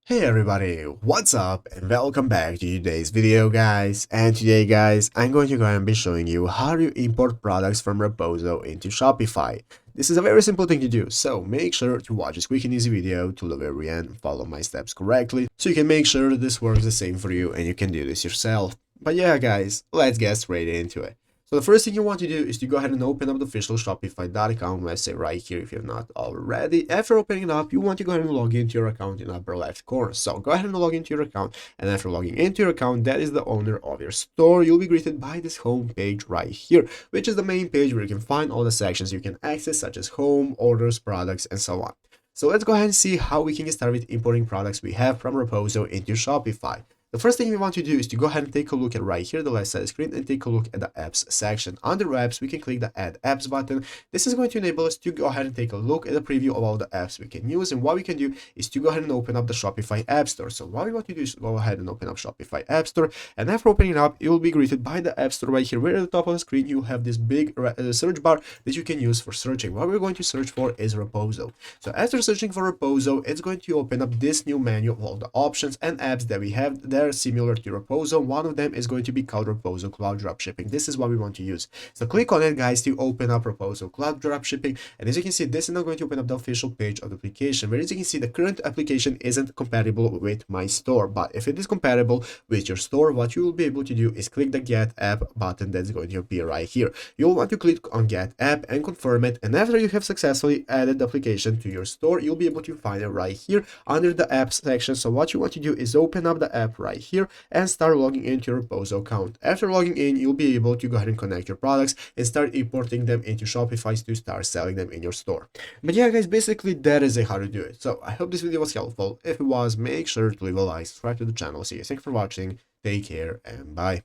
Hey everybody, what's up and welcome back to today's video guys. And today guys, I'm going to go and be showing you how to import products from Roposo into Shopify. This is a very simple thing to do, so make sure to watch this quick and easy video to the very end and follow my steps correctly so you can make sure that this works the same for you and you can do this yourself. But yeah guys, let's get straight into it. So the first thing you want to do is to go ahead and open up the official Shopify.com website right here if you're not already. After opening it up, you want to go ahead and log into your account in the upper left corner. So go ahead and log into your account, and after logging into your account, that is the owner of your store. You'll be greeted by this home page right here, which is the main page where you can find all the sections you can access, such as home, orders, products, and so on. So let's go ahead and see how we can get started with importing products we have from Roposo into Shopify. The first thing we want to do is to go ahead and take a look at right here, the left side of the screen, and take a look at the apps section. Under apps, we can click the add apps button. This is going to enable us to go ahead and take a look at a preview of all the apps we can use. And what we can do is to go ahead and open up the Shopify App Store. So what we want to do is go ahead and open up Shopify App Store. And after opening it up, you will be greeted by the App Store right here, where at the top of the screen, you have this big search bar that you can use for searching. What we're going to search for is Roposo. So after searching for Roposo, it's going to open up this new menu of all the options and apps that we have that are similar to Roposo. One of them is going to be called Roposo Cloud Dropshipping. This is what we want to use. So click on it, guys, to open up Roposo Cloud Dropshipping. And as you can see, this is now going to open up the official page of the application, where as you can see, the current application isn't compatible with my store. But if it is compatible with your store, what you will be able to do is click the Get App button that's going to appear right here. You'll want to click on Get App and confirm it. And after you have successfully added the application to your store, you'll be able to find it right here under the apps section. So what you want to do is open up the app right here and start logging into your Roposo account. After logging in, you'll be able to go ahead and connect your products and start importing them into Shopify to start selling them in your store. But yeah guys, basically that is how to do it. So I hope this video was helpful. If it was, make sure to leave a like, subscribe to the channel. See you. Thank you for watching. Take care and bye.